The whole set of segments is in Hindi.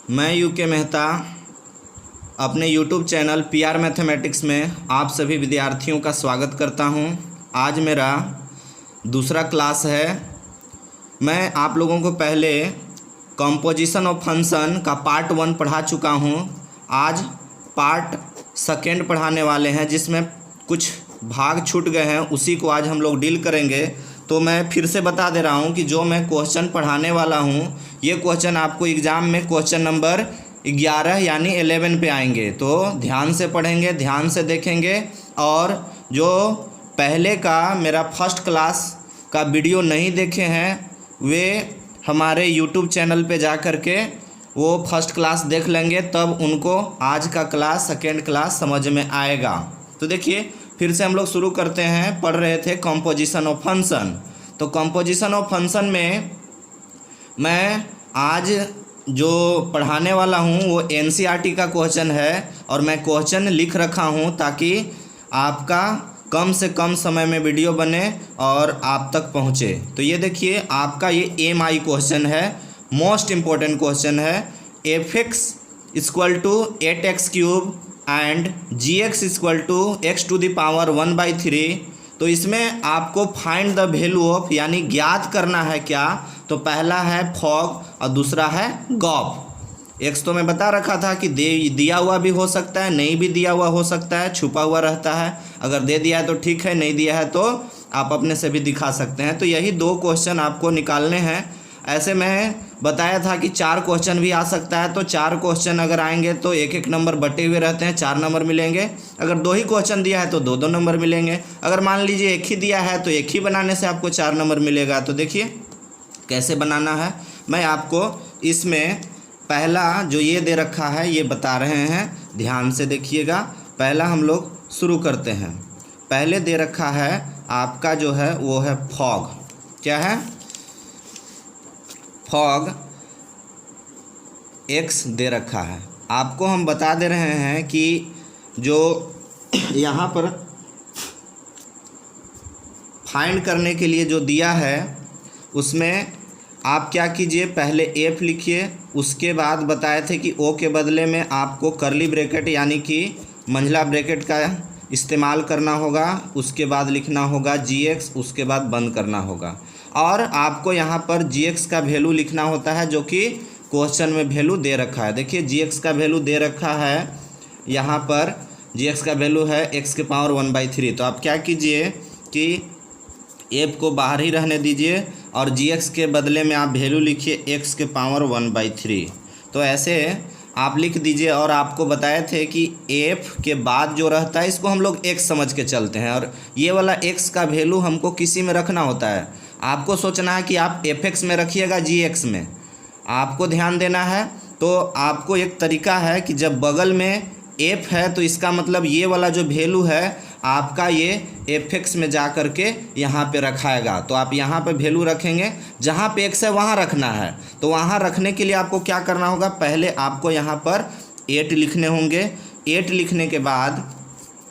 मैं यूके मेहता अपने यूट्यूब चैनल पीआर मैथमेटिक्स में आप सभी विद्यार्थियों का स्वागत करता हूं। आज मेरा दूसरा क्लास है। मैं आप लोगों को पहले कंपोजिशन ऑफ फंक्शन का पार्ट 1 पढ़ा चुका हूं। आज पार्ट 2 पढ़ाने वाले हैं, जिसमें कुछ भाग छूट गए हैं, उसी को आज हम लोग डील करेंगे। तो मैं फिर से बता दे रहा हूं कि जो मैं क्वेश्चन पढ़ाने वाला हूं, ये क्वेश्चन आपको एग्ज़ाम में क्वेश्चन नंबर 11 यानी 11 पे आएंगे। तो ध्यान से पढ़ेंगे, ध्यान से देखेंगे। और जो पहले का मेरा फर्स्ट क्लास का वीडियो नहीं देखे हैं, वे हमारे यूट्यूब चैनल पे जा कर के वो फर्स्ट क्लास देख लेंगे, तब उनको आज का क्लास 2nd क्लास समझ में आएगा। तो देखिए, फिर से हम लोग शुरू करते हैं। पढ़ रहे थे कंपोजिशन ऑफ फंक्शन। तो कंपोजिशन ऑफ फंक्शन में मैं आज जो पढ़ाने वाला हूं वो एनसीईआरटी का क्वेश्चन है, और मैं क्वेश्चन लिख रखा हूं ताकि आपका कम से कम समय में वीडियो बने और आप तक पहुंचे। तो ये देखिए, आपका ये एमआई क्वेश्चन है, मोस्ट इम्पोर्टेंट क्वेश्चन है। fx = 8x³ and gx = x⁴ तो इसमें आपको फाइंड द वैल्यू ऑफ यानी ज्ञात करना है क्या। तो पहला है फॉग और दूसरा है गॉफ। एक्स तो मैं बता रखा था कि दिया हुआ भी हो सकता है, नहीं भी दिया हुआ हो सकता है, छुपा हुआ रहता है। अगर दे दिया है तो ठीक है, नहीं दिया है तो आप अपने से भी दिखा सकते हैं। तो यही 2 क्वेश्चन आपको निकालने हैं। ऐसे मैं बताया था कि 4 क्वेश्चन भी आ सकता है। तो 4 क्वेश्चन अगर आएंगे तो 1-1 नंबर बटे हुए रहते हैं, 4 नंबर मिलेंगे। अगर 2 ही क्वेश्चन दिया है तो 2-2 नंबर मिलेंगे। अगर मान लीजिए 1 ही दिया है तो 1 ही बनाने से आपको 4 नंबर मिलेगा। तो देखिए कैसे बनाना है। मैं आपको इसमें पहला जो ये दे रखा है ये बता रहे हैं, ध्यान से देखिएगा। पहला हम लोग शुरू करते हैं। पहले दे रखा है आपका जो है वो है फॉग। क्या है? फॉग x दे रखा है। आपको हम बता दे रहे हैं कि जो यहाँ पर फाइंड करने के लिए जो दिया है उसमें आप क्या कीजिए, पहले f लिखिए। उसके बाद बताए थे कि o के बदले में आपको कर्ली ब्रैकेट यानी कि मंझला ब्रैकेट का इस्तेमाल करना होगा। उसके बाद लिखना होगा gx, उसके बाद बंद करना होगा। और आपको यहाँ पर gx का वैल्यू लिखना होता है, जो कि क्वेश्चन में वैल्यू दे रखा है। देखिए gx का वैल्यू दे रखा है, यहाँ पर gx का वैल्यू है x⁴ तो आप क्या कीजिए कि f को बाहर ही रहने दीजिए और gx के बदले में आप वैल्यू लिखिए x⁴। तो ऐसे आप लिख दीजिए। और आपको बताए थे कि f के बाद जो रहता है इसको हम लोग x समझ के चलते हैं, और ये वाला x का वैल्यू हमको किसी में रखना होता है। आपको सोचना है कि आप fx में रखिएगा, gx में आपको ध्यान देना है। तो आपको एक तरीका है कि जब बगल में f है तो इसका मतलब ये वाला जो वैल्यू है आपका ये fx में जा कर के यहाँ पे रखाएगा। तो आप यहाँ पे वैल्यू रखेंगे, जहाँ पे x है वहाँ रखना है। तो वहाँ रखने के लिए आपको क्या करना होगा, पहले आपको यहाँ पर 8 लिखने होंगे। 8 लिखने के बाद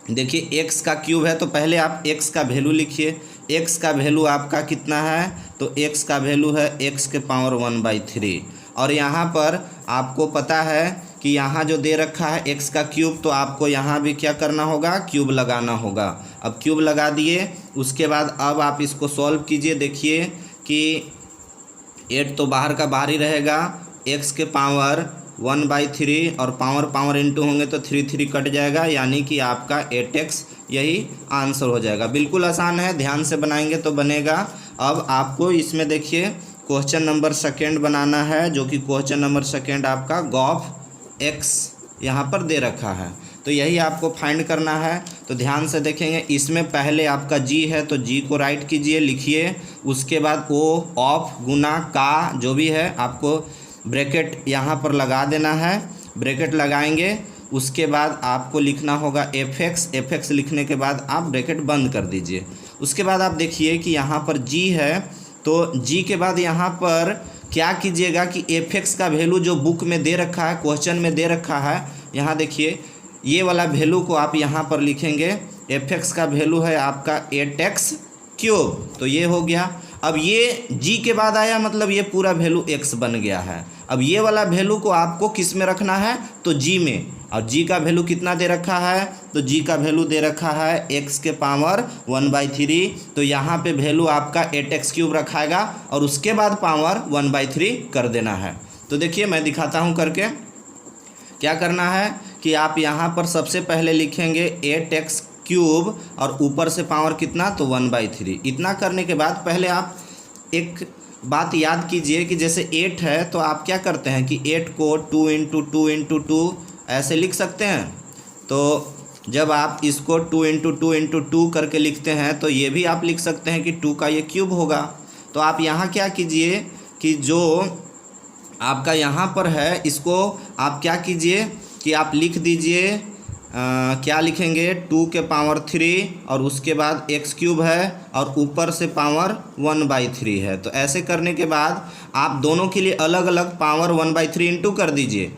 देखिए x का क्यूब है, तो पहले आप x का वैल्यू लिखिए। x का वैल्यू आपका कितना है, तो x का वैल्यू है x⁴। और यहाँ पर आपको पता है कि यहाँ जो दे रखा है x का क्यूब, तो आपको यहाँ भी क्या करना होगा, क्यूब लगाना होगा। अब क्यूब लगा दिए, उसके बाद अब आप इसको सॉल्व कीजिए। देखिए कि 8 तो बाहर का बाहर ही रहेगा, x⁴ और पावर इंटू होंगे तो 3 कट जाएगा, यानी कि आपका 8x यही आंसर हो जाएगा। बिल्कुल आसान है, ध्यान से बनाएंगे तो बनेगा। अब आपको इसमें देखिए क्वेश्चन नंबर 2 बनाना है, जो कि क्वेश्चन नंबर 2 आपका गॉफ x यहाँ पर दे रखा है। तो यही आपको फाइंड करना है। तो ध्यान से देखेंगे, इसमें पहले आपका g है तो g को राइट कीजिए, लिखिए। उसके बाद o ऑफ गुना का जो भी है आपको ब्रैकेट यहाँ पर लगा देना है। ब्रैकेट लगाएंगे, उसके बाद आपको लिखना होगा fx लिखने के बाद आप ब्रैकेट बंद कर दीजिए। उसके बाद आप देखिए कि यहाँ पर g है, तो g के बाद यहाँ पर क्या कीजिएगा कि fx का वैल्यू जो बुक में दे रखा है, क्वेश्चन में दे रखा है, यहाँ देखिए ये वाला वैल्यू को आप यहाँ पर लिखेंगे। fx का वैल्यू है आपका 8x⁵, तो ये हो गया। अब ये जी के बाद आया मतलब ये पूरा वैल्यू एक्स बन गया है। अब ये वाला वैल्यू को आपको किस में रखना है, तो जी में। और जी का वैल्यू कितना दे रखा है, तो जी का वैल्यू दे रखा है एक्स के पावर 1/3। तो यहाँ पे वैल्यू आपका 8x³ रखाएगा और उसके बाद पावर 1/3 कर देना है। तो देखिए मैं दिखाता हूँ करके। क्या करना है कि आप यहाँ पर सबसे पहले लिखेंगे 8x³ और ऊपर से पावर कितना, तो 1/3। इतना करने के बाद पहले आप एक बात याद कीजिए कि जैसे 8 है तो आप क्या करते हैं कि 8 को 2 × 2 × 2 ऐसे लिख सकते हैं। तो जब आप इसको 2 × 2 × 2 करके लिखते हैं तो ये भी आप लिख सकते हैं कि 2 का ये क्यूब होगा। तो आप यहाँ क्या कीजिए कि जो आपका यहाँ पर है इसको आप क्या कीजिए कि आप लिख दीजिए, क्या लिखेंगे 2 के पावर 3 और उसके बाद x³ है और ऊपर से पावर 1/3 है। तो ऐसे करने के बाद आप दोनों के लिए अलग अलग पावर 1/3 इंटू कर दीजिए।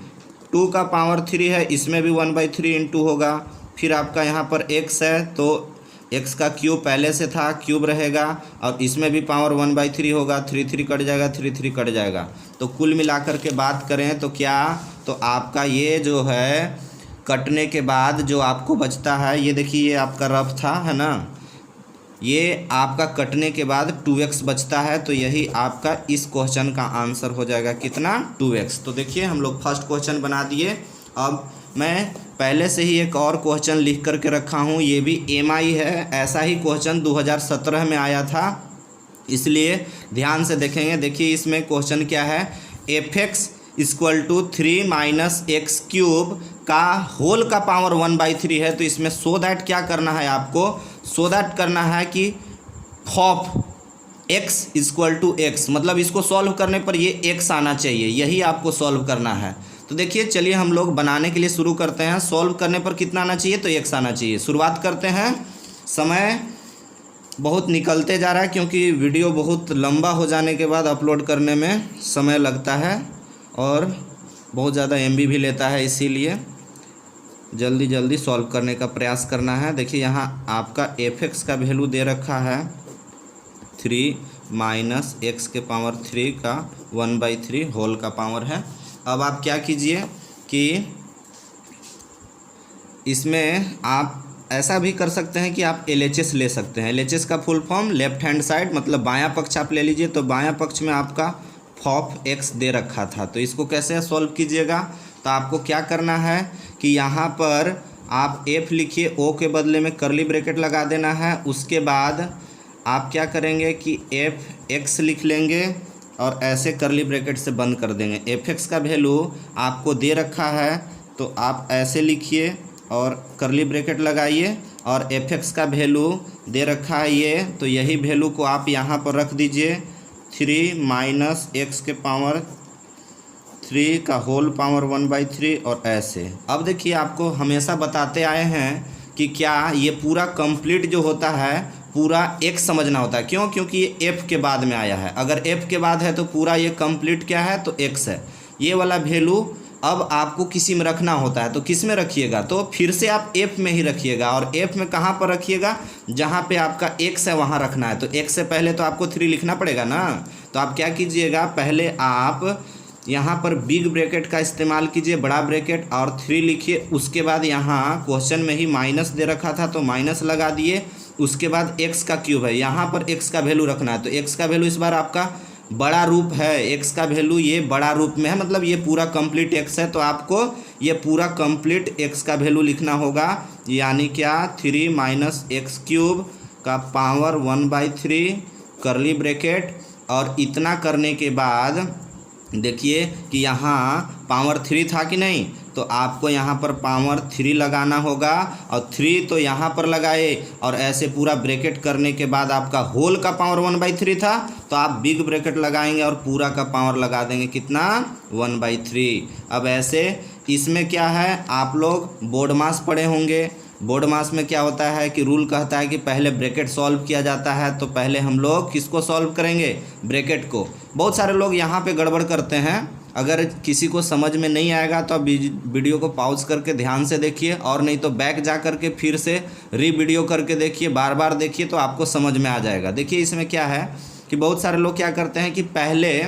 2 का पावर 3 है, इसमें भी 1/3 इंटू होगा। फिर आपका यहाँ पर x है तो x का क्यूब पहले से था, क्यूब रहेगा और इसमें भी पावर 1/3 होगा। 3 3 कट जाएगा, 3 3 कट जाएगा। तो कुल मिलाकर के बात करें तो क्या, तो आपका ये जो है कटने के बाद जो आपको बचता है, ये देखिए ये आपका रफ था है ना, ये आपका कटने के बाद 2x बचता है। तो यही आपका इस क्वेश्चन का आंसर हो जाएगा कितना, 2x। तो देखिए हम लोग फर्स्ट क्वेश्चन बना दिए। अब मैं पहले से ही एक और क्वेश्चन लिख करके रखा हूँ, ये भी MI है। ऐसा ही क्वेश्चन 2017 में आया था, इसलिए ध्यान से देखेंगे। देखिए इसमें क्वेश्चन क्या है, fx = 3 - x³ का होल का पावर 1/3 है। तो इसमें सो दैट क्या करना है आपको, सो दैट करना है कि ऑफ x = x, मतलब इसको सॉल्व करने पर ये x आना चाहिए, यही आपको सॉल्व करना है। तो देखिए चलिए हम लोग बनाने के लिए शुरू करते हैं। सॉल्व करने पर कितना आना चाहिए, तो x आना चाहिए। शुरुआत करते हैं। समय बहुत निकलते जा रहा है क्योंकि वीडियो बहुत लंबा हो जाने के बाद अपलोड करने में समय लगता है और बहुत ज़्यादा MB भी लेता है, इसीलिए जल्दी जल्दी सॉल्व करने का प्रयास करना है। देखिए यहाँ आपका fx का वैल्यू दे रखा है 3 - x³ का 1/3 होल का पावर है। अब आप क्या कीजिए कि इसमें आप ऐसा भी कर सकते हैं कि आप LHS ले सकते हैं। LHS का full form left hand side, मतलब बायां पक्ष आप ले लीजिए। तो बायां पक्ष में आपका ऑफ x दे रखा था, तो इसको कैसे सॉल्व कीजिएगा, तो आपको क्या करना है कि यहाँ पर आप f लिखिए, o के बदले में कर्ली ब्रैकेट लगा देना है। उसके बाद आप क्या करेंगे कि fx लिख लेंगे और ऐसे कर्ली ब्रैकेट से बंद कर देंगे। fx का वैल्यू आपको दे रखा है तो आप ऐसे लिखिए और कर्ली ब्रैकेट लगाइए, और fx का वैल्यू दे रखा है ये, तो यही वैल्यू को आप यहाँ पर रख दीजिए 3 - x³ का होल पावर 1/3 और ऐसे। अब देखिए आपको हमेशा बताते आए हैं कि क्या ये पूरा कंप्लीट जो होता है पूरा x समझना होता है। क्यों, क्योंकि ये f के बाद में आया है। अगर f के बाद है तो पूरा ये कंप्लीट क्या है, तो x है। ये वाला वैल्यू अब आपको किसी में रखना होता है, तो किस में रखिएगा, तो फिर से आप f में ही रखिएगा। और f में कहाँ पर रखिएगा, जहाँ पे आपका x है वहाँ रखना है। तो x से पहले तो आपको 3 लिखना पड़ेगा ना। तो आप क्या कीजिएगा, पहले आप यहाँ पर बिग ब्रैकेट का इस्तेमाल कीजिए, बड़ा ब्रैकेट, और 3 लिखिए। उसके बाद यहाँ क्वेश्चन में ही माइनस दे रखा था तो माइनस लगा दिए। उसके बाद x का क्यूब है, यहाँ पर x का वैल्यू रखना है। तो x का वैल्यू इस बार आपका बड़ा रूप है, x का वैल्यू ये बड़ा रूप में है, मतलब ये पूरा कंप्लीट x है। तो आपको ये पूरा कंप्लीट x का वैल्यू लिखना होगा, यानी क्या 3 - x³ का पावर 1/3 कर्ली ब्रैकेट। और इतना करने के बाद देखिए कि यहाँ पावर 3 था कि नहीं, तो आपको यहाँ पर पावर 3 लगाना होगा और 3 तो यहाँ पर लगाए, और ऐसे पूरा ब्रैकेट करने के बाद आपका होल का पावर 1/3 था तो आप बिग ब्रैकेट लगाएंगे और पूरा का पावर लगा देंगे कितना, 1/3। अब ऐसे इसमें क्या है, आप लोग बोर्ड मास पढ़े होंगे। बोर्ड मास में क्या होता है कि रूल कहता है कि पहले ब्रैकेट सॉल्व किया जाता है। तो पहले हम लोग किसको सॉल्व करेंगे, ब्रैकेट को। बहुत सारे लोग यहाँ पे गड़बड़ करते हैं। अगर किसी को समझ में नहीं आएगा तो आप वीडियो को पॉज करके ध्यान से देखिए, और नहीं तो बैक जा करके फिर से वीडियो करके देखिए, बार बार देखिए, तो आपको समझ में आ जाएगा। देखिए इसमें क्या है कि बहुत सारे लोग क्या करते हैं कि पहले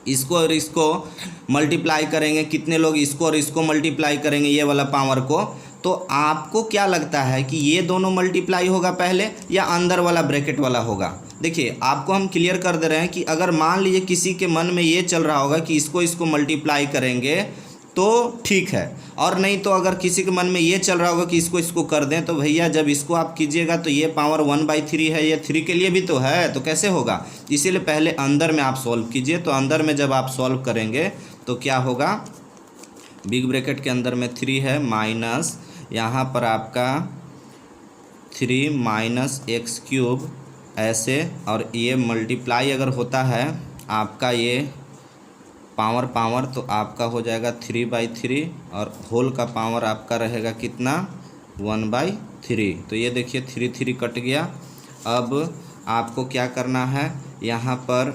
इसको और इसको मल्टीप्लाई करेंगे, कितने लोग इसको और इसको मल्टीप्लाई करेंगे ये वाला पावर को। तो आपको क्या लगता है कि ये दोनों मल्टीप्लाई होगा पहले या अंदर वाला ब्रैकेट वाला होगा? देखिए आपको हम क्लियर कर दे रहे हैं कि अगर मान लीजिए किसी के मन में ये चल रहा होगा कि इसको मल्टीप्लाई करेंगे तो ठीक है, और नहीं तो अगर किसी के मन में ये चल रहा होगा कि इसको कर दें, तो भैया जब इसको आप कीजिएगा तो ये पावर 1/3 है, ये 3 के लिए भी तो है, तो कैसे होगा? इसीलिए पहले अंदर में आप सॉल्व कीजिए। तो अंदर में जब आप सॉल्व करेंगे तो क्या होगा, बिग ब्रैकेट के अंदर में 3 है माइनस यहाँ पर आपका 3 माइनस x³ ऐसे, और ये मल्टीप्लाई अगर होता है आपका ये पावर तो आपका हो जाएगा 3/3 और होल का पावर आपका रहेगा कितना 1/3। तो ये देखिए 3 कट गया। अब आपको क्या करना है, यहाँ पर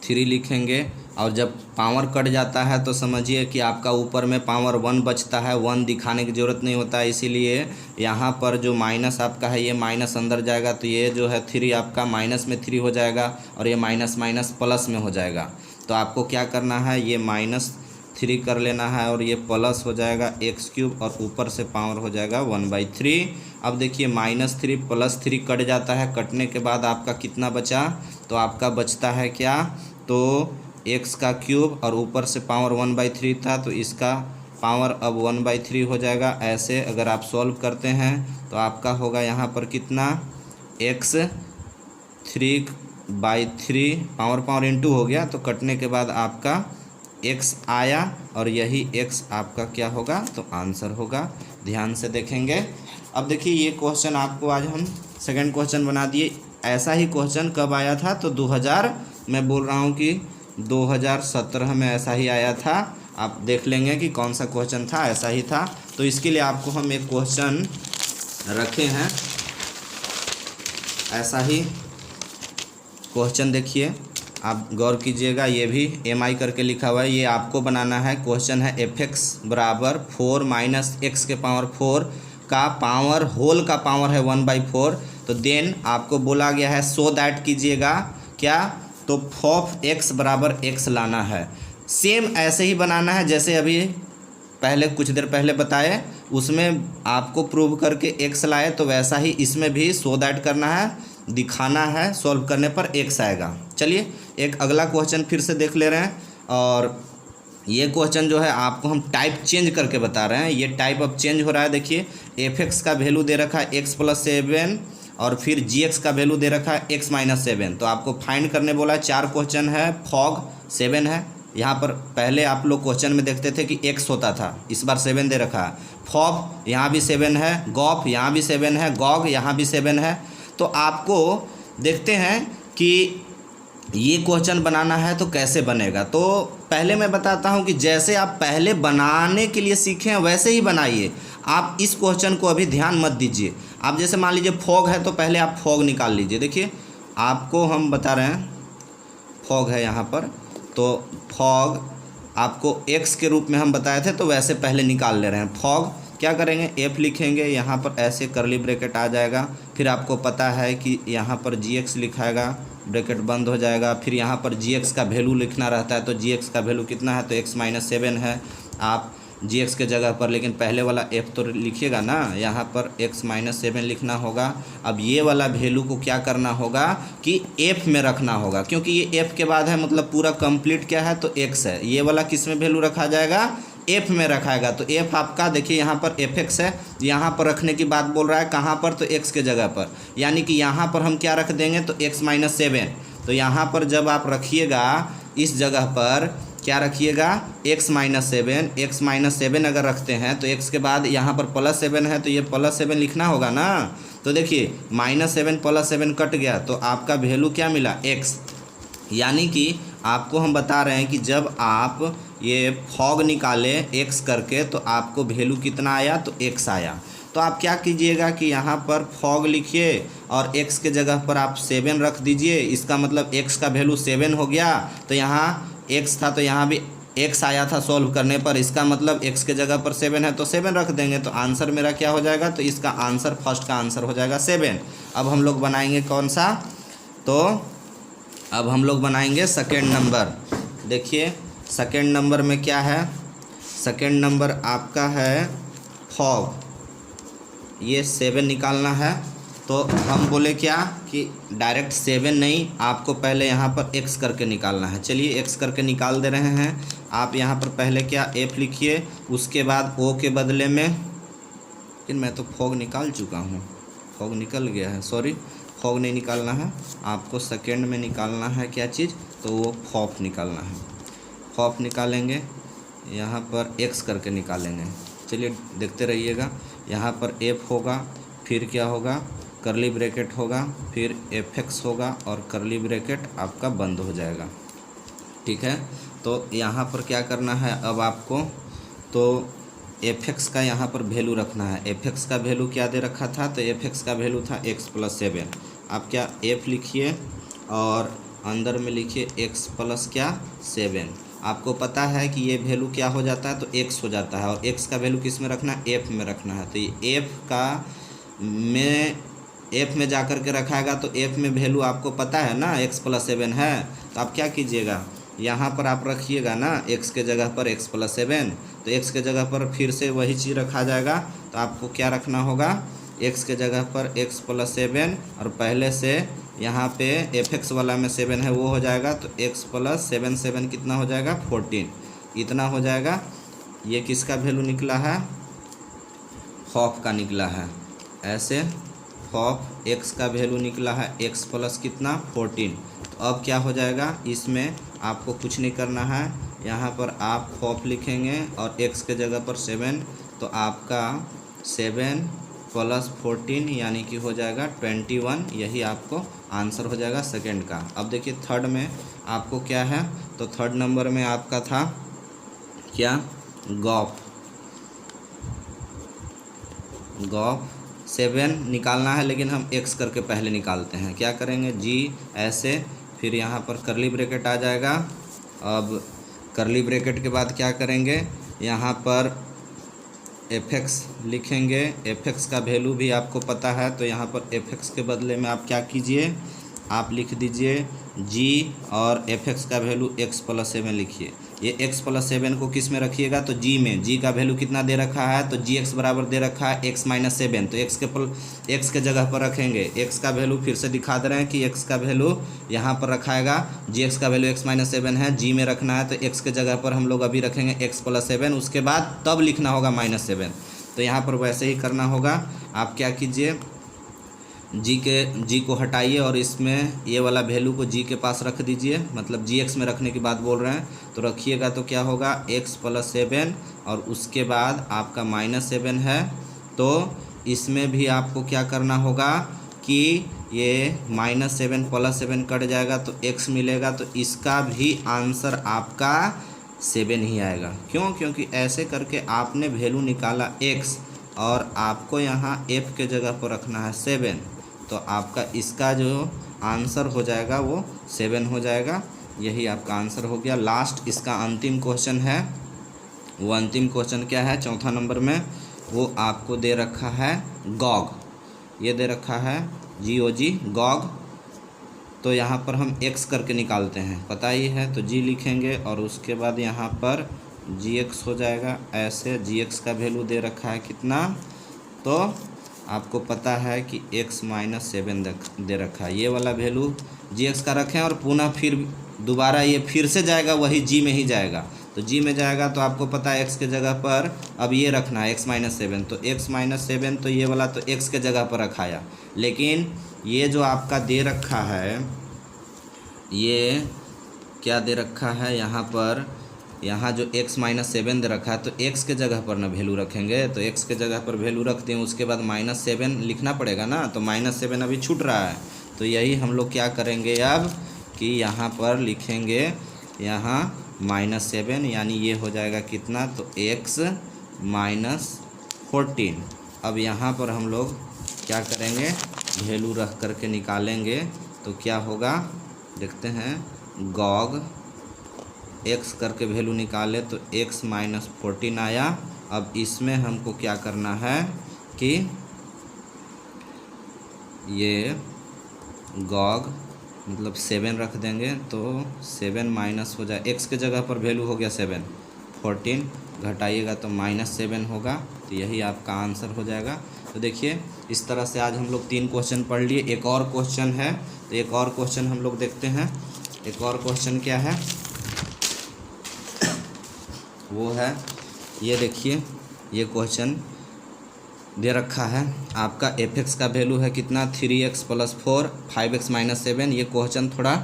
3 लिखेंगे और जब पावर कट जाता है तो समझिए कि आपका ऊपर में पावर 1 बचता है, 1 दिखाने की ज़रूरत नहीं होता है। इसीलिए यहाँ पर जो माइनस आपका है ये माइनस अंदर जाएगा, तो ये जो है 3 आपका माइनस में 3 हो जाएगा और ये माइनस माइनस प्लस में हो जाएगा। तो आपको क्या करना है, ये -3 कर लेना है और ये प्लस हो जाएगा x³ और ऊपर से पावर हो जाएगा 1/3। अब देखिए -3 + 3 कट जाता है, कटने के बाद आपका कितना बचा, तो आपका बचता है क्या, तो x³ और ऊपर से पावर 1/3 था, तो इसका पावर अब 1/3 हो जाएगा। ऐसे अगर आप सॉल्व करते हैं तो आपका होगा यहाँ पर कितना x3/3 पावर इंटू हो गया, तो कटने के बाद आपका x आया और यही x आपका क्या होगा, तो आंसर होगा। ध्यान से देखेंगे। अब देखिए ये क्वेश्चन आपको आज हम सेकंड क्वेश्चन बना दिए। ऐसा ही क्वेश्चन कब आया था, तो मैं बोल रहा हूँ कि 2017 में ऐसा ही आया था। आप देख लेंगे कि कौन सा क्वेश्चन था, ऐसा ही था। तो इसके लिए आपको हम एक क्वेश्चन रखे हैं, ऐसा ही क्वेश्चन देखिए, आप गौर कीजिएगा। ये भी MI करके लिखा हुआ है, ये आपको बनाना है। क्वेश्चन है fx बराबर 4 माइनस x के पावर 4 का पावर होल का पावर है 1/4। तो देन आपको बोला गया है सो दैट कीजिएगा क्या, तो f(x) बराबर x लाना है। सेम ऐसे ही बनाना है जैसे अभी पहले कुछ देर पहले बताए, उसमें आपको प्रूव करके x लाए, तो वैसा ही इसमें भी सो दैट करना है, दिखाना है, सॉल्व करने पर x आएगा। चलिए एक अगला क्वेश्चन फिर से देख ले रहे हैं, और ये क्वेश्चन जो है आपको हम टाइप चेंज करके बता रहे हैं। ये टाइप अब चेंज हो रहा है। देखिए fx का वैल्यू दे रखा है x + 7 और फिर gx का वैल्यू दे रखा है x - 7। तो आपको फाइंड करने बोला है। 4 क्वेश्चन है, फॉग 7 है। यहाँ पर पहले आप लोग क्वेश्चन में देखते थे कि x होता था, इस बार 7 दे रखा है। फॉग यहाँ भी 7 है, गॉफ यहाँ भी 7 है, गॉग यहाँ भी 7 है। तो आपको देखते हैं कि ये क्वेश्चन बनाना है तो कैसे बनेगा। तो पहले मैं बताता हूँ कि जैसे आप पहले बनाने के लिए सीखें वैसे ही बनाइए। आप इस क्वेश्चन को अभी ध्यान मत दीजिए। आप जैसे मान लीजिए फॉग है, तो पहले आप फॉग निकाल लीजिए। देखिए आपको हम बता रहे हैं, फॉग है यहाँ पर, तो फॉग आपको x के रूप में हम बताए थे, तो वैसे पहले निकाल ले रहे हैं। फॉग क्या करेंगे, f लिखेंगे, यहाँ पर ऐसे करली ब्रैकेट आ जाएगा। फिर आपको पता है कि यहाँ पर gx लिखाएगा, ब्रैकेट बंद हो जाएगा। फिर यहाँ पर gx का वैल्यू लिखना रहता है, तो gx का वैल्यू कितना है, तो x - 7 है। आप gx के जगह पर लेकिन पहले वाला f तो लिखिएगा ना, यहाँ पर x - 7 लिखना होगा। अब ये वाला वैल्यू को क्या करना होगा कि f में रखना होगा, क्योंकि ये f के बाद है, मतलब पूरा कंप्लीट क्या है, तो x है। ये वाला किस में वैल्यू रखा जाएगा, f में रखाएगा। तो f आपका देखिए यहाँ पर fx है, यहाँ पर रखने की बात बोल रहा है, कहाँ पर, तो x के जगह पर। यानी कि यहाँ पर हम क्या रख देंगे, तो x - 7। तो यहाँ पर जब आप रखिएगा इस जगह पर क्या रखिएगा, x - 7 अगर रखते हैं तो x के बाद यहाँ पर +7 है, तो ये +7 लिखना होगा ना। तो देखिए -7 + 7 कट गया, तो आपका वैल्यू क्या मिला, x। यानी कि आपको हम बता रहे हैं कि जब आप ये फॉग निकाले x करके, तो आपको वैल्यू कितना आया, तो x आया। तो आप क्या कीजिएगा कि यहाँ पर फॉग लिखिए और x के जगह पर आप 7 रख दीजिए। इसका मतलब x का वैल्यू 7 हो गया। तो यहाँ x था, तो यहाँ भी x आया था सॉल्व करने पर। इसका मतलब x के जगह पर 7 है, तो 7 रख देंगे। तो आंसर मेरा क्या हो जाएगा, तो इसका आंसर, फर्स्ट का आंसर हो जाएगा 7। अब हम लोग बनाएंगे कौन सा, तो अब हम लोग बनाएंगे सेकेंड नंबर। देखिए सेकेंड नंबर में क्या है, सेकेंड नंबर आपका है फॉग, ये 7 निकालना है। तो हम बोले क्या कि डायरेक्ट 7 नहीं, आपको पहले यहाँ पर x करके निकालना है। चलिए x करके निकाल दे रहे हैं। आप यहाँ पर पहले क्या f लिखिए, उसके बाद o के बदले में, लेकिन मैं तो फॉग निकाल चुका हूँ, फॉग निकल गया है, सॉरी फॉग नहीं निकालना है, आपको सेकेंड में निकालना है क्या चीज़, तो वो फॉफ निकालना है। फॉफ निकालेंगे, यहाँ पर x करके निकालेंगे। चलिए देखते रहिएगा। यहाँ पर f होगा, फिर क्या होगा, करली ब्रैकेट होगा, फिर fx होगा और करली ब्रैकेट आपका बंद हो जाएगा। ठीक है, तो यहाँ पर क्या करना है अब आपको, तो fx का यहाँ पर वैल्यू रखना है। fx का वैल्यू क्या दे रखा था, तो fx का वैल्यू था x + 7। आप क्या f लिखिए और अंदर में लिखिए x + क्या 7। आपको पता है कि ये वैल्यू क्या हो जाता है, तो x हो जाता है, और x का वैल्यू किस में रखना है, f में रखना है। तो ये f में जा कर के रखाएगा, तो f में वैल्यू आपको पता है ना, x + 7 है। तो आप क्या कीजिएगा, यहाँ पर आप रखिएगा ना x के जगह पर x + 7, तो x के जगह पर फिर से वही चीज़ रखा जाएगा। तो आपको क्या रखना होगा, x के जगह पर x + 7, और पहले से यहाँ पे fx वाला में 7 है वो हो जाएगा, तो x + 7, 7 कितना हो जाएगा 14, इतना हो जाएगा। ये किसका वैल्यू निकला है, फॉफ का निकला है। ऐसे फॉफ x का वैल्यू निकला है x + कितना 14। तो अब क्या हो जाएगा, इसमें आपको कुछ नहीं करना है, यहाँ पर आप फॉफ लिखेंगे और x के जगह पर 7, तो आपका 7 + 14 यानी कि हो जाएगा 21। यही आपको आंसर हो जाएगा सेकंड का। अब देखिए थर्ड में आपको क्या है, तो थर्ड नंबर में आपका था क्या, गॉफ। 7 निकालना है, लेकिन हम x करके पहले निकालते हैं। क्या करेंगे, g ऐसे, फिर यहाँ पर करली ब्रैकेट आ जाएगा। अब करली ब्रैकेट के बाद क्या करेंगे, यहाँ पर fx लिखेंगे। fx का वैल्यू भी आपको पता है, तो यहाँ पर fx के बदले में आप क्या कीजिए, आप लिख दीजिए g, और fx का वैल्यू x + 7 लिखिए। ये x + 7 को किस में रखिएगा, तो g में। g का वैल्यू कितना दे रखा है, तो gx बराबर दे रखा है x - 7, तो x के जगह पर रखेंगे। x का वैल्यू फिर से दिखा दे रहे हैं कि x का वैल्यू यहाँ पर रखाएगा, gx का वैल्यू x - 7 है, g में रखना है, तो x के जगह पर हम लोग अभी रखेंगे x + 7, उसके बाद तब लिखना होगा -7। तो यहाँ पर वैसे ही करना होगा। आप क्या कीजिए, जी को हटाइए और इसमें ये वाला वैल्यू को जी के पास रख दीजिए, मतलब gx में रखने की बात बोल रहे हैं। तो रखिएगा तो क्या होगा, x + 7 और उसके बाद आपका -7 है। तो इसमें भी आपको क्या करना होगा कि ये -7 + 7 कट जाएगा तो x मिलेगा, तो इसका भी आंसर आपका 7 ही आएगा। क्यों, क्योंकि ऐसे करके आपने वैल्यू निकाला x और आपको यहाँ f के जगह पर रखना है 7, तो आपका इसका जो आंसर हो जाएगा वो 7 हो जाएगा। यही आपका आंसर हो गया। लास्ट इसका अंतिम क्वेश्चन है, वो अंतिम क्वेश्चन क्या है, चौथा नंबर में, वो आपको दे रखा है गॉग। ये दे रखा है GOG, गॉग। तो यहाँ पर हम x करके निकालते हैं, पता ही है, तो g लिखेंगे और उसके बाद यहाँ पर gx हो जाएगा। ऐसे gx का वैल्यू दे रखा है कितना, तो आपको पता है कि x - 7 दे रखा है। ये वाला वैल्यू gx का रखें और पुनः फिर दोबारा ये फिर से जाएगा, वही g में ही जाएगा। तो g में जाएगा तो आपको पता है x के जगह पर अब ये रखना है x - 7, तो x - 7, तो ये वाला तो x के जगह पर रखाया। लेकिन ये जो आपका दे रखा है, ये क्या दे रखा है यहाँ पर, यहाँ जो x - 7 दे रखा है, तो x के जगह पर ना वैल्यू रखेंगे, तो x के जगह पर वैल्यू रख दें, उसके बाद -7 लिखना पड़ेगा ना, तो -7 अभी छूट रहा है। तो यही हम लोग क्या करेंगे अब कि यहाँ पर लिखेंगे, यहाँ -7 यानी ये हो जाएगा कितना, तो x - 14। अब यहाँ पर हम लोग क्या करेंगे, वैल्यू रख करके निकालेंगे, तो क्या होगा देखते हैं। गॉग x करके वैल्यू निकाले तो x - 14 आया। अब इसमें हमको क्या करना है कि ये गॉग मतलब 7 रख देंगे तो 7 माइनस हो जाए, x के जगह पर वैल्यू हो गया 7, 14 घटाइएगा तो -7 होगा। तो यही आपका आंसर हो जाएगा। तो देखिए इस तरह से आज हम लोग 3 क्वेश्चन पढ़ लिए। एक और क्वेश्चन है, तो एक और क्वेश्चन हम लोग देखते हैं। एक और क्वेश्चन क्या है, वो है ये देखिए, ये क्वेश्चन दे रखा है आपका f(x) का वैल्यू है कितना 3x + 4 5x - 7। ये क्वेश्चन थोड़ा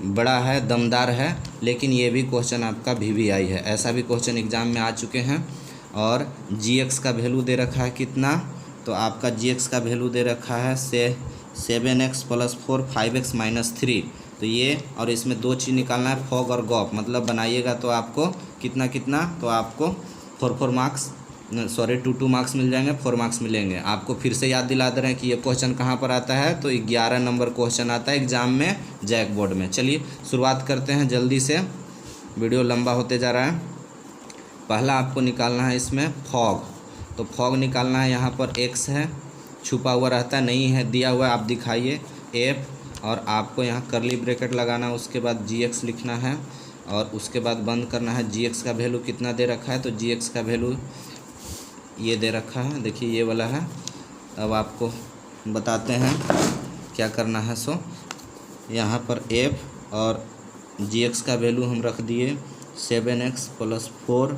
बड़ा है, दमदार है, लेकिन ये भी क्वेश्चन आपका VVI है। ऐसा भी क्वेश्चन एग्ज़ाम में आ चुके हैं। और gx का वैल्यू दे रखा है कितना, तो आपका gx का वैल्यू दे रखा है 7x + 4 5x - 3। तो ये और इसमें 2 चीज़ निकालना है, फॉग और गॉप, मतलब बनाइएगा तो आपको कितना कितना, तो आपको 4 मार्क्स, सॉरी 2 मार्क्स मिल जाएंगे, 4 मार्क्स मिलेंगे। आपको फिर से याद दिला दे रहे हैं कि ये क्वेश्चन कहाँ पर आता है, तो 11 नंबर क्वेश्चन आता है एग्ज़ाम में, जैक बोर्ड में। चलिए शुरुआत करते हैं जल्दी से, वीडियो लंबा होते जा रहा है। पहला आपको निकालना है इसमें फॉग, तो फॉग निकालना है। यहाँ पर x है, छुपा हुआ रहता है, नहीं है दिया हुआ है, आप दिखाइए f, और आपको यहाँ करली ब्रैकेट लगाना है, उसके बाद gx लिखना है, और उसके बाद बंद करना है। gx का वैल्यू कितना दे रखा है, तो gx का वैल्यू ये दे रखा है, देखिए ये वाला है। अब आपको बताते हैं क्या करना है। सो यहाँ पर f और gx का वैल्यू हम रख दिए 7x + 4,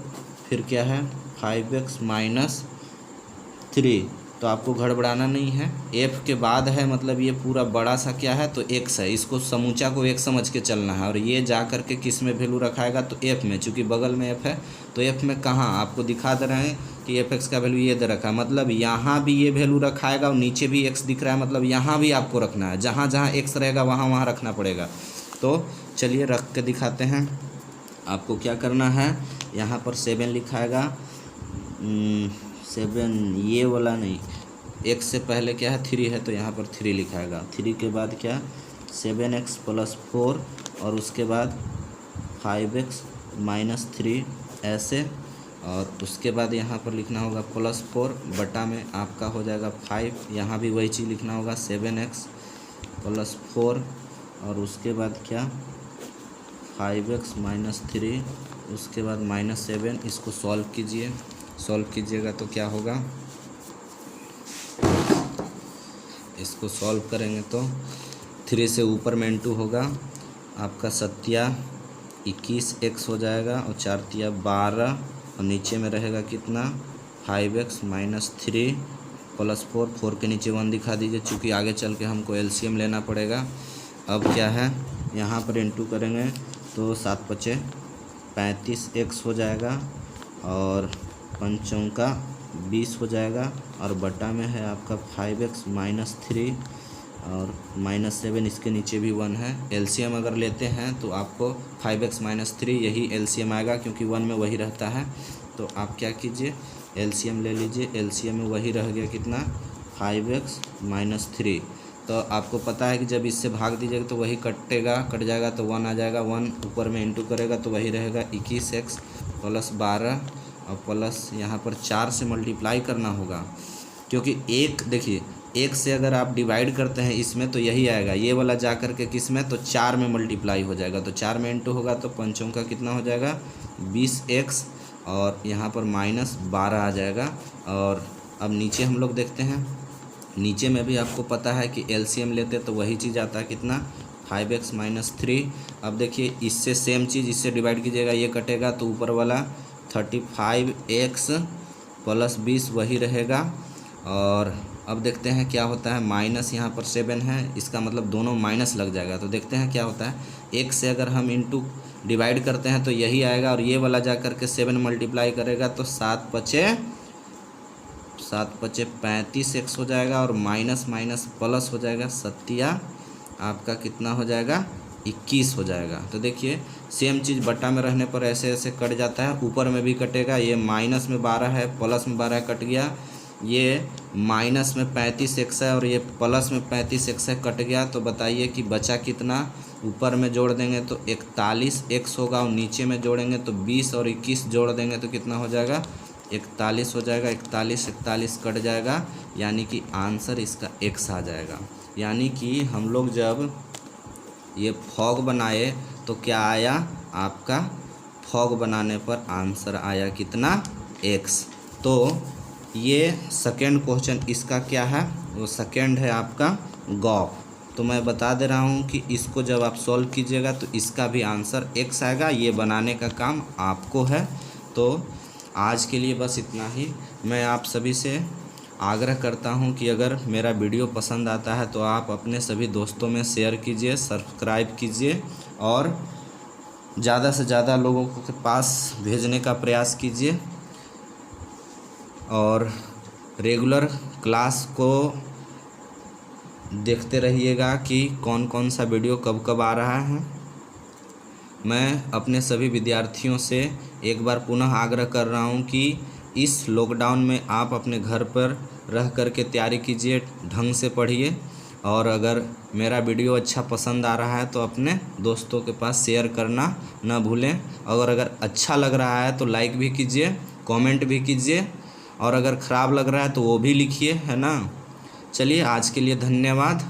फिर क्या है 5x - 3। तो आपको गड़बड़ाना नहीं है, f के बाद है, मतलब ये पूरा बड़ा सा क्या है, तो x है, इसको समूचा को एक समझ के चलना है। और ये जा कर के किस में वैल्यू रखाएगा, तो f में, चूँकि बगल में f है तो f में कहाँ आपको दिखा दे रहे हैं कि f(x) का वैल्यू ये दे रखा है, मतलब यहाँ भी ये वैल्यू रखाएगा और नीचे भी x दिख रहा है, मतलब यहाँ भी आपको रखना है, जहाँ जहाँ x रहेगा वहाँ वहाँ रखना पड़ेगा। तो चलिए रख के दिखाते हैं। आपको क्या करना है, यहाँ पर 7 लिखाएगा, 7 ये वाला नहीं, x से पहले क्या है 3 है, तो यहाँ पर 3 लिखाएगा। 3 के बाद क्या 7x + 4, और उसके बाद 5x - 3 ऐसे, और उसके बाद यहाँ पर लिखना होगा +4 बटा में आपका हो जाएगा 5। यहाँ भी वही चीज़ लिखना होगा 7x + 4, और उसके बाद क्या 5x - 3, उसके बाद -7। इसको सॉल्व कीजिए, सॉल्व कीजिएगा तो क्या होगा, इसको सॉल्व करेंगे तो 3 से ऊपर में इंटू होगा, आपका 7 21x हो जाएगा, और 4 12, और नीचे में रहेगा कितना 5x - 3 + 4, 4 के नीचे 1 दिखा दीजिए, चूँकि आगे चल के हमको LCM लेना पड़ेगा। अब क्या है, यहाँ पर इंटू करेंगे तो 7 × 5 = 35x हो जाएगा, और 5 × 20 हो जाएगा, और बटा में है आपका 5x - 3 और -7, इसके नीचे भी 1 है। LCM अगर लेते हैं तो आपको 5x - 3 यही LCM आएगा, क्योंकि 1 में वही रहता है। तो आप क्या कीजिए, LCM ले लीजिए, LCM में वही रह गया कितना 5x - 3। तो आपको पता है कि जब इससे भाग दीजिएगा तो वही कटेगा, कट जाएगा तो 1 आ जाएगा, 1 ऊपर में इंटू करेगा तो वही रहेगा 21x + 12, और प्लस यहाँ पर 4 से मल्टीप्लाई करना होगा, क्योंकि एक देखिए 1 से अगर आप डिवाइड करते हैं इसमें तो यही आएगा, ये वाला जा कर के किस में, तो 4 में मल्टीप्लाई हो जाएगा, तो 4 में इंटू होगा तो 5 का कितना हो जाएगा 20x, और यहाँ पर -12 आ जाएगा। और अब नीचे हम लोग देखते हैं, नीचे में भी आपको पता है कि LCM लेते तो वही चीज़ आता है कितना 5x - 3। अब देखिए इससे सेम चीज़ इससे डिवाइड कीजिएगा, ये कटेगा तो ऊपर वाला 35x + 20 वही रहेगा। और अब देखते हैं क्या होता है, माइनस यहाँ पर 7 है, इसका मतलब दोनों माइनस लग जाएगा। तो देखते हैं क्या होता है, 1 से अगर हम इंटू डिवाइड करते हैं तो यही आएगा, और ये वाला जा कर के 7 मल्टीप्लाई करेगा तो 7 × 35x हो जाएगा, और माइनस माइनस प्लस हो जाएगा, 7 आपका कितना हो जाएगा 21 हो जाएगा। तो देखिए सेम चीज़ बटा में रहने पर ऐसे ऐसे कट जाता है, ऊपर में भी कटेगा, ये माइनस में 12 है, प्लस में 12 कट गया, ये माइनस में 35x है और ये प्लस में 35x है, कट गया। तो बताइए कि बचा कितना, ऊपर में जोड़ देंगे तो 41x होगा, और नीचे में जोड़ेंगे तो 20 और 21 जोड़ देंगे तो कितना हो जाएगा 41 हो जाएगा। 41 कट जाएगा, यानी कि आंसर इसका x आ जाएगा। यानी कि हम लोग जब ये फॉग बनाए तो क्या आया आपका, फॉग बनाने पर आंसर आया कितना, x। तो ये सेकेंड क्वेश्चन इसका क्या है, वो सेकेंड है आपका गॉफ। तो मैं बता दे रहा हूँ कि इसको जब आप सॉल्व कीजिएगा तो इसका भी आंसर x आएगा। ये बनाने का काम आपको है। तो आज के लिए बस इतना ही। मैं आप सभी से आग्रह करता हूं कि अगर मेरा वीडियो पसंद आता है तो आप अपने सभी दोस्तों में शेयर कीजिए, सब्सक्राइब कीजिए और ज़्यादा से ज़्यादा लोगों के पास भेजने का प्रयास कीजिए। और रेगुलर क्लास को देखते रहिएगा कि कौन कौन सा वीडियो कब कब आ रहा है। मैं अपने सभी विद्यार्थियों से एक बार पुनः आग्रह कर रहा हूं कि इस लॉकडाउन में आप अपने घर पर रह कर के तैयारी कीजिए, ढंग से पढ़िए। और अगर मेरा वीडियो अच्छा पसंद आ रहा है तो अपने दोस्तों के पास शेयर करना न भूलें। और अगर अच्छा लग रहा है तो लाइक भी कीजिए, कमेंट भी कीजिए, और अगर ख़राब लग रहा है तो वो भी लिखिए, है ना। चलिए आज के लिए धन्यवाद।